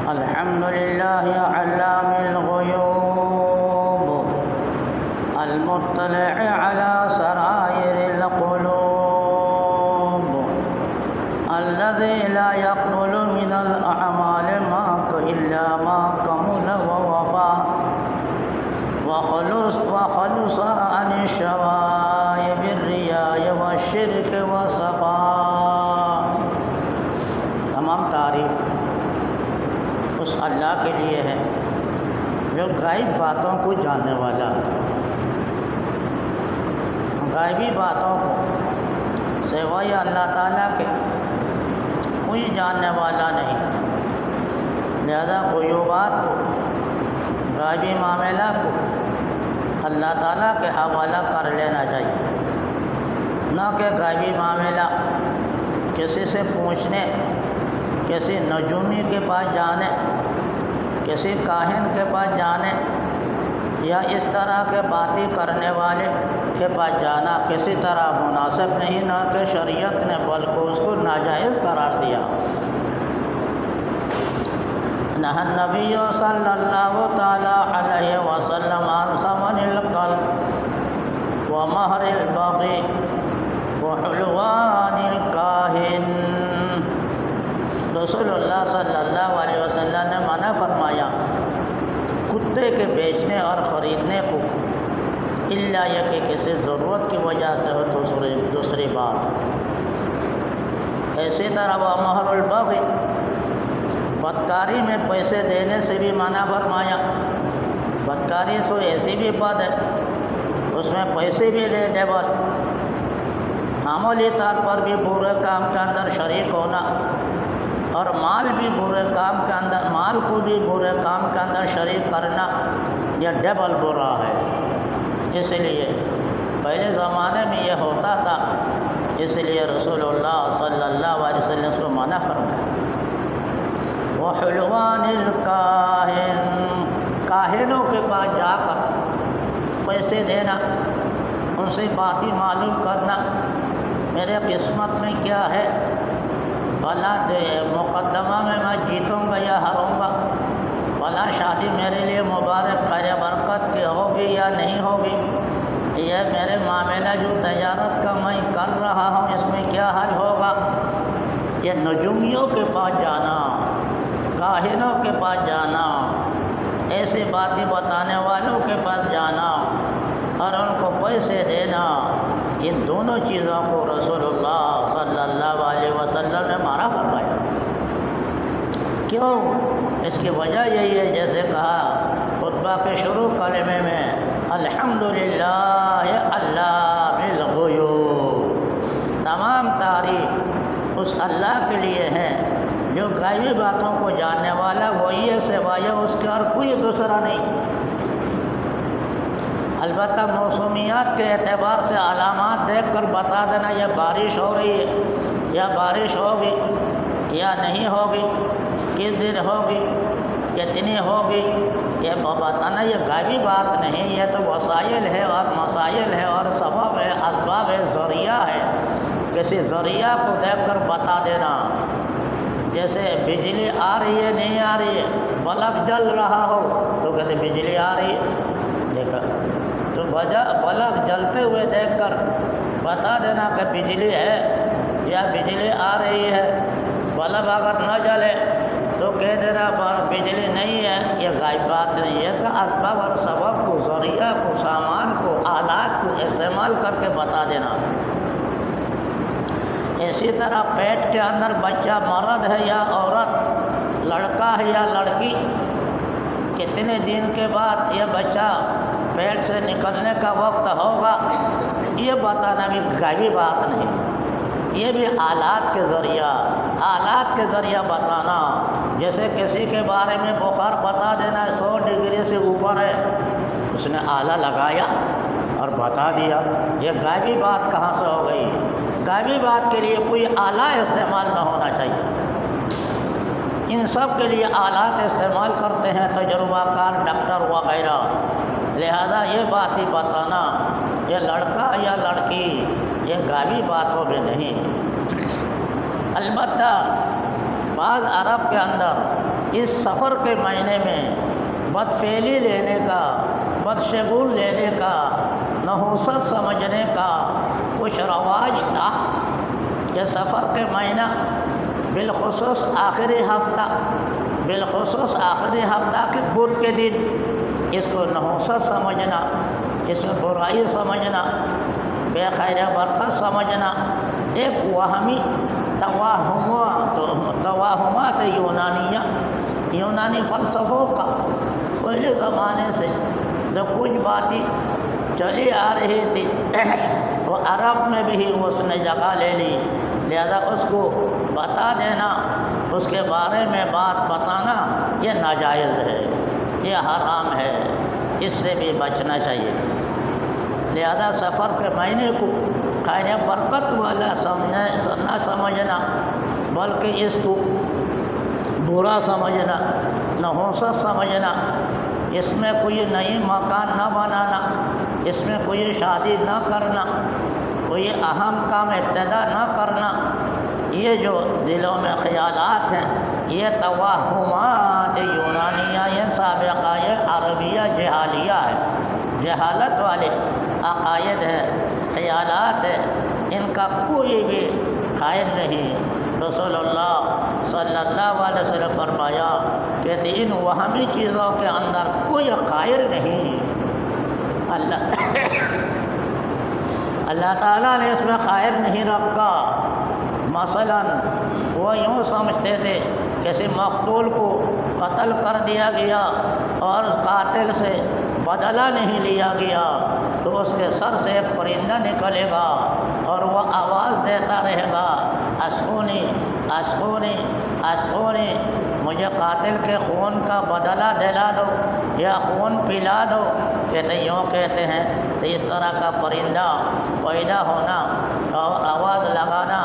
الحمد لله علام الغيوب المطلع على سرائر القلوب الذي لا يقبل من الأعمال إلا ما كمل ووفى وخلص عن الشوائب الرياء والشرك والصفاء۔ تمام تعریف اس اللہ کے لیے ہے جو غائب باتوں کو جاننے والا ہے۔ غائبی باتوں کو سوائے اللہ تعالیٰ کے کوئی جاننے والا نہیں، لہذا غیوبات کو، غائبی معاملہ کو اللہ تعالیٰ کے حوالہ کر لینا چاہیے، نہ کہ غائبی معاملہ کسی سے پوچھنے، کسی نجومی کے پاس جانے، کسی کاہن کے پاس جانے یا اس طرح کے باتیں کرنے والے کے پاس جانا کسی طرح مناسب نہیں، نہ کہ شریعت نے بلکہ اس کو ناجائز قرار دیا۔ نہى النبی صلی اللہ تعالی علیہ وسلم عن ثمن القلب ومہر البغي وحلوان الکاہن۔ رسول اللہ صلی اللہ علیہ وسلم نے منع فرمایا کتے کے بیچنے اور خریدنے کو، الا یہ کہ کسی ضرورت کی وجہ سے ہو دوسری بات۔ اسی طرح وہ مہر البغي، بدکاری میں پیسے دینے سے بھی منع فرمایا۔ بدکاری سو ایسی بھی بد ہے، اس میں پیسے بھی لے ڈبل، معمولی طور پر بھی برے کام کے اندر شریک ہونا، اور مال بھی برے کام کے اندر، مال کو بھی برے کام کے اندر شریک کرنا، یہ ڈبل برا ہے۔ اس لیے پہلے زمانے میں یہ ہوتا تھا، اس لیے رسول اللہ صلی اللہ علیہ وسلم اس کو منع فرمایا۔ وحلوان الکاہن، کاہنوں کے پاس جا کر پیسے دینا، ان سے باتیں معلوم کرنا، میرے قسمت میں کیا ہے، فلاں مقدمہ میں میں جیتوں گا یا ہاروں گا، فلاں شادی میرے لیے مبارک خیر برکت کی ہوگی یا نہیں ہوگی، یہ میرے معاملہ جو تجارت کا میں کر رہا ہوں اس میں کیا حل ہوگا، یہ نجومیوں کے پاس جانا، کاہنوں کے پاس جانا، ایسی باتیں بتانے والوں کے پاس جانا اور ان کو پیسے دینا، ان دونوں چیزوں کو رسول اللہ صلی اللہ علیہ وسلم نے منع فرمایا۔ کیوں؟ اس کی وجہ یہی ہے، جیسے کہا خطبہ کے شروع کلمے میں، الحمدللہ علام الغیوب، تمام تعریف اس اللہ کے لیے ہے جو غیبی باتوں کو جاننے والا وہی ہے، سوائے اس کے اور کوئی دوسرا نہیں۔ البتہ موسمیات کے اعتبار سے علامات دیکھ کر بتا دینا یہ بارش ہو رہی ہے یا بارش ہوگی یا نہیں ہوگی، کس دن ہوگی، کتنی ہوگی، یہ بتانا یہ غیبی بات نہیں، یہ تو وسائل ہے اور مسائل ہے اور سبب ہے، اسباب ہے، ذریعہ ہے، کسی ذریعہ کو دیکھ کر بتا دینا۔ جیسے بجلی آ رہی ہے نہیں آ رہی ہے، بلب جل رہا ہو تو کہتے بجلی آ رہی ہے، دیکھا تو بلب جلتے ہوئے دیکھ کر بتا دینا کہ بجلی ہے یا بجلی آ رہی ہے۔ بلب اگر نہ جلے تو کہہ دینا بجلی نہیں ہے، یہ غائب بات نہیں ہے کہ اسباب اور سبب کو، ذریعہ کو، سامان کو، آلات کو استعمال کر کے بتا دینا۔ اسی طرح پیٹ کے اندر بچہ مرد ہے یا عورت، لڑکا ہے یا لڑکی، کتنے دن کے بعد یہ بچہ پیٹ سے نکلنے کا وقت ہوگا، یہ بتانا بھی غیبی بات نہیں، یہ بھی آلات کے ذریعہ بتانا۔ جیسے کسی کے بارے میں بخار بتا دینا 100 ڈگری سے اوپر ہے، اس نے آلہ لگایا اور بتا دیا، یہ غیبی بات کہاں سے ہو گئی؟ غیبی بات کے لیے کوئی آلہ استعمال نہ ہونا چاہیے، ان سب کے لیے آلات استعمال کرتے ہیں تجربہ کار ڈاکٹر وغیرہ، لہذا یہ باتیں بتانا یہ لڑکا یا لڑکی یہ گالی باتوں میں نہیں۔ البتہ بعض عرب کے اندر اس سفر کے مہینے میں بدفعلی لینے کا، بدشگون لینے کا، نحوست سمجھنے کا کچھ رواج تھا کہ سفر کے مہینہ بالخصوص آخری ہفتہ کے بدھ کے دن اس کو نحوست سمجھنا، اس میں برائی سمجھنا، بے خیر برکت سمجھنا ایک وہمی توہمات یونانی فلسفوں کا پہلے زمانے سے جو کچھ باتیں چلی آ رہی تھی وہ عرب میں بھی اس نے جگہ لے لی، لہذا اس کو بتا دینا، اس کے بارے میں بات بتانا یہ ناجائز ہے، یہ حرام ہے، اس سے بھی بچنا چاہیے۔ لہذا سفر کے مہینے کو خیر برکت والا نہ سمجھنا بلکہ اس کو برا سمجھنا، نحوست سمجھنا، اس میں کوئی نئی مکان نہ بنانا، اس میں کوئی شادی نہ کرنا، کوئی اہم کام ابتدا نہ کرنا، یہ جو دلوں میں خیالات ہیں یہ توہمات یونانیہ، یہ سابقہ یہ عربیہ جہالیہ ہے، جہالت والے عقائد ہے، خیالات ہے، ان کا کوئی بھی خیر نہیں۔ رسول اللہ صلی اللہ علیہ وسلم فرمایا کہ ان وہمی چیزوں کے اندر کوئی خیر نہیں، اللہ تعالیٰ نے اس میں خیر نہیں رکھا۔ مثلا وہ یوں سمجھتے تھے کسی مقتول کو قتل کر دیا گیا اور اس قاتل سے بدلہ نہیں لیا گیا تو اس کے سر سے ایک پرندہ نکلے گا اور وہ آواز دیتا رہے گا، اسقونی اسقونی اسقونی، مجھے قاتل کے خون کا بدلہ دلا دو یا خون پلا دو۔ کہتے یوں کہتے ہیں تو اس طرح کا پرندہ پیدا ہونا اور آواز لگانا،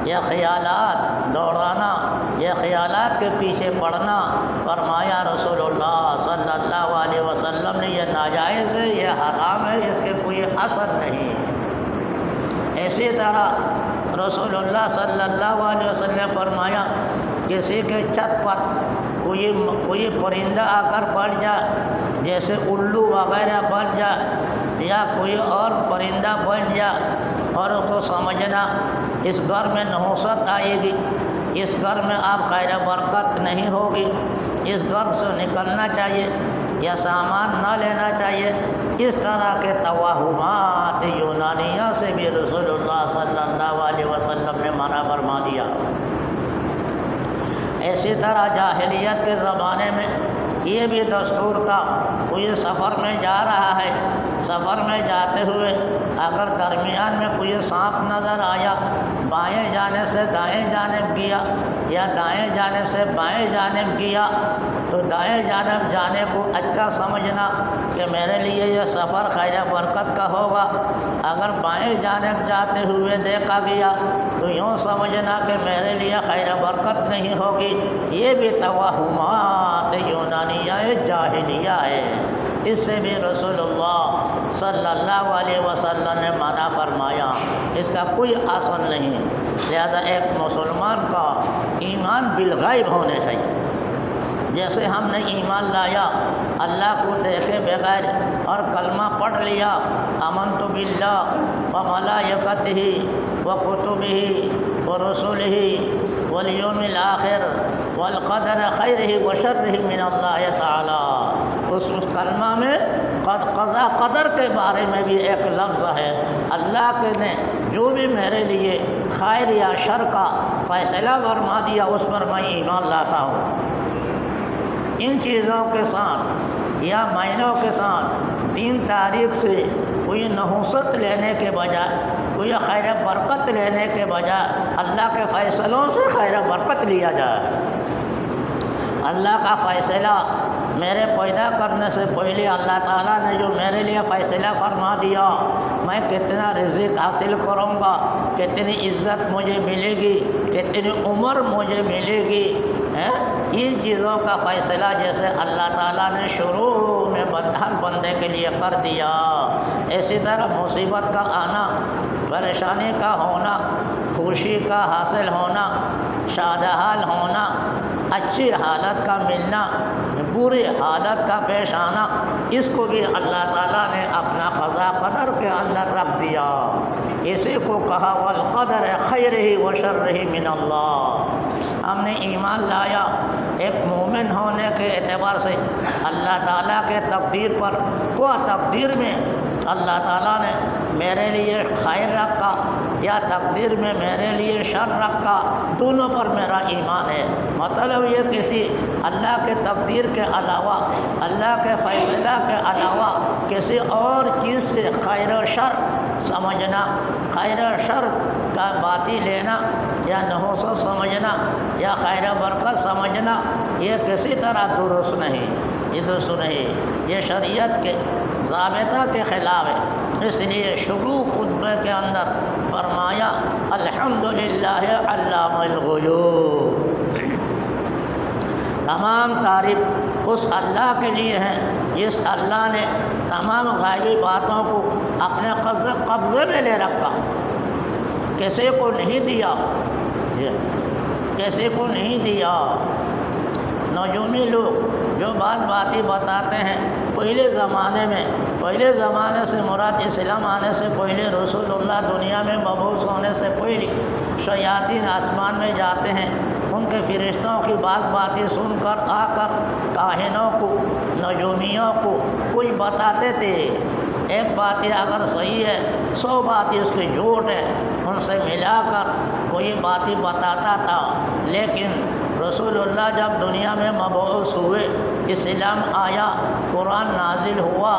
یہ خیالات دوڑانا، یہ خیالات کے پیچھے پڑنا، فرمایا رسول اللہ صلی اللہ علیہ وسلم نے یہ ناجائز ہے، یہ حرام ہے، اس کے کوئی اثر نہیں۔ اسی طرح رسول اللہ صلی اللہ علیہ وسلم نے فرمایا کسی کے چھت پر کوئی پرندہ آ کر بیٹھ جائے، جیسے الو وغیرہ بیٹھ جائے یا کوئی اور پرندہ بیٹھ جائے اور اس کو سمجھنا اس گھر میں نحوست آئے گی، اس گھر میں آپ خیر برکت نہیں ہوگی، اس گھر سے نکلنا چاہیے یا سامان نہ لینا چاہیے، اس طرح کے توہمات یونانیہ سے بھی رسول اللہ صلی اللہ علیہ وسلم نے منع فرما دیا۔ اسی طرح جاہلیت کے زمانے میں یہ بھی دستور تھا، کوئی سفر میں جا رہا ہے، سفر میں جاتے ہوئے اگر درمیان میں کوئی سانپ نظر آیا، بائیں جانب سے دائیں جانب گیا یا دائیں جانب سے بائیں جانب گیا تو دائیں جانب جانے کو اچھا سمجھنا کہ میرے لیے یہ سفر خیر برکت کا ہوگا، اگر بائیں جانب جاتے ہوئے دیکھا گیا تو یوں سمجھنا کہ میرے لیے خیر برکت نہیں ہوگی، یہ بھی توہمات یونانیہ جاہلیہ ہے، اس سے بھی رسول اللہ صلی اللہ علیہ وسلم نے منع فرمایا، اس کا کوئی اثر نہیں۔ لہذا ایک مسلمان کا ایمان بالغیب ہونے چاہیے، جیسے ہم نے ایمان لایا اللہ کو دیکھے بغیر اور کلمہ پڑھ لیا، آمنت باللہ وملائکتہ وکتبہ ورسلہ والیوم الآخر والقدر خیرہ وشرہ من اللہ تعالی، اس کلمہ میں قضا قدر کے بارے میں بھی ایک لفظ ہے، اللہ کے نے جو بھی میرے لیے خیر یا شر کا فیصلہ فرما دیا اس پر میں ایمان لاتا ہوں۔ ان چیزوں کے ساتھ یا معنوں کے ساتھ 3 تاریخ سے کوئی نحوست لینے کے بجائے، کوئی خیر برکت لینے کے بجائے اللہ کے فیصلوں سے خیر برکت لیا جائے۔ اللہ کا فیصلہ میرے پیدا کرنے سے پہلے اللہ تعالیٰ نے جو میرے لیے فیصلہ فرما دیا، میں کتنا رزق حاصل کروں گا، کتنی عزت مجھے ملے گی، کتنی عمر مجھے ملے گی، ان چیزوں کا فیصلہ جیسے اللہ تعالیٰ نے شروع میں ہر بندے کے لیے کر دیا۔ اسی طرح مصیبت کا آنا، پریشانی کا ہونا، خوشی کا حاصل ہونا، شادحال ہونا، اچھی حالت کا ملنا، بری حالت کا پیش آنا، اس کو بھی اللہ تعالیٰ نے اپنا قضا قدر کے اندر رکھ دیا۔ اسی کو کہا والقدر خیرہ و شرہ من اللہ۔ ہم نے ایمان لایا ایک مومن ہونے کے اعتبار سے اللہ تعالیٰ کے تقدیر پر، وہ تقدیر میں اللہ تعالیٰ نے میرے لیے خیر رکھا یا تقدیر میں میرے لیے شر رکھا، دونوں پر میرا ایمان ہے۔ مطلب یہ کسی اللہ کے تقدیر کے علاوہ، اللہ کے فیصلہ کے علاوہ کسی اور چیز سے خیر و شر سمجھنا، خیر و شر کا باتی لینا یا نحوست سمجھنا یا خیر و برکت سمجھنا، یہ کسی طرح درست نہیں، یہ درست نہیں، یہ شریعت کے ضابطہ کے خلاف ہے۔ اس لیے شروع خطبے کے اندر فرمایا الحمدللہ علام الغیوب، تمام تعریف اس اللہ کے لیے ہے جس اللہ نے تمام غائبی باتوں کو اپنے قبضے میں لے رکھا، کسی کو نہیں دیا، کسی کو نہیں دیا۔ نجومی لوگ جو باتیں بتاتے ہیں پہلے زمانے سے مراد اسلام آنے سے پہلے، رسول اللہ دنیا میں مبعوث ہونے سے پہلے شیاطین آسمان میں جاتے ہیں، ان کے فرشتوں کی باتیں سن کر آ کر کاہنوں کو، نجومیوں کو کوئی بتاتے تھے۔ ایک بات اگر صحیح ہے 100 باتیں اس کی جھوٹ ہے، ان سے ملا کر کوئی باتیں بتاتا تھا۔ لیکن رسول اللہ جب دنیا میں مبعوث ہوئے، اسلام آیا، قرآن نازل ہوا،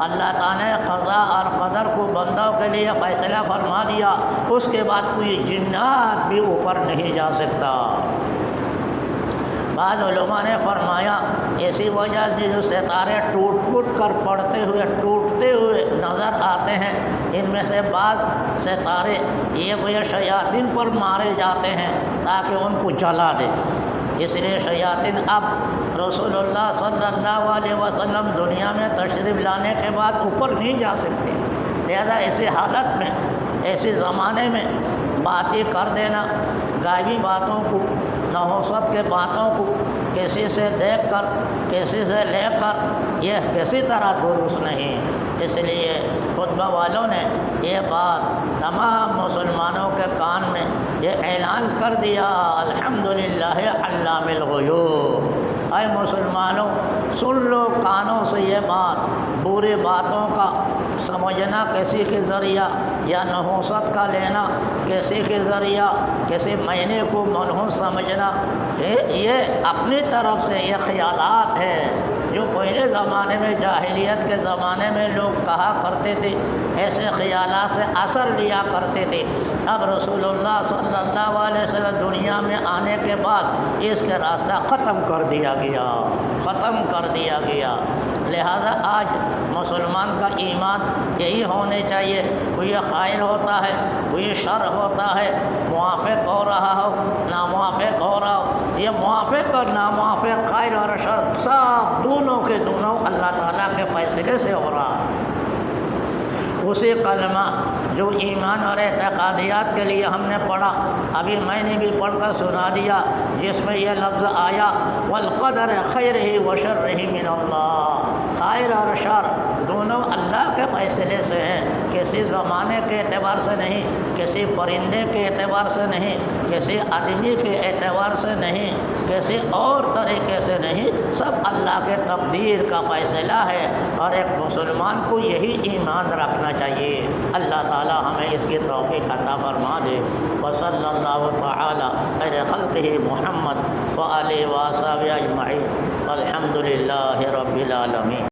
اللہ تعالیٰ نے قضا اور قدر کو بندوں کے لیے فیصلہ فرما دیا، اس کے بعد کوئی جنات بھی اوپر نہیں جا سکتا۔ بعض علماء نے فرمایا ایسی وجہ سے جو ستارے ٹوٹ کر ٹوٹتے ہوئے نظر آتے ہیں، ان میں سے بعض ستارے یہ شیاطین پر مارے جاتے ہیں تاکہ ان کو جلا دے۔ اس لیے شیاطین اب رسول اللہ صلی اللہ علیہ وسلم دنیا میں تشریف لانے کے بعد اوپر نہیں جا سکتے، لہذا ایسی حالت میں، ایسے زمانے میں باتیں کر دینا، غائبی باتوں کو، نحوست کے باتوں کو کسی سے دیکھ کر، کسی سے لے کر، یہ کسی طرح درست نہیں۔ اس لیے خطبہ والوں نے یہ بات تمام مسلمانوں کے کان میں یہ اعلان کر دیا الحمدللہ علام الغیوب۔ اے مسلمانوں سن لو کانوں سے یہ بات، بری باتوں کا سمجھنا کسی کے ذریعہ یا نحوست کا لینا کسی کے ذریعہ، کسی معنی کو منحوس سمجھنا، یہ اپنی طرف سے یہ خیالات ہیں جو پہلے زمانے میں، جاہلیت کے زمانے میں لوگ کہا کرتے تھے، ایسے خیالات سے اثر لیا کرتے تھے۔ اب رسول اللہ صلی اللہ علیہ وسلم دنیا میں آنے کے بعد اس کے راستہ ختم کر دیا گیا۔ لہذا آج مسلمان کا ایمان یہی ہونے چاہیے، کوئی خیر ہوتا ہے، کوئی شر ہوتا ہے، موافق ہو رہا ہو، ناموافق ہو رہا ہو، یہ موافق اور ناموافق، خیر اور شر سب دونوں کے دونوں اللہ تعالیٰ کے فیصلے سے ہو رہا ہے۔ اسی کلمہ جو ایمان اور اعتقادیات کے لیے ہم نے پڑھا، ابھی میں نے بھی پڑھ کر سنا دیا، جس میں یہ لفظ آیا والقدر خیرہ و شرہ من اللہ، خیر اور شر دونوں اللہ کے فیصلے سے ہیں، کسی زمانے کے اعتبار سے نہیں، کسی پرندے کے اعتبار سے نہیں، کسی آدمی کے اعتبار سے نہیں، کسی اور طریقے سے نہیں، سب اللہ کے تقدیر کا فیصلہ ہے، اور ایک مسلمان کو یہی ایمان رکھنا چاہیے۔ اللہ تعالی ہمیں اس کی توفیق عطا فرما دے۔ وصلی اللہ تعالی خیر خلقہ محمد وآلہ وصحبہ اجمعین، والحمد للہ رب العالمین۔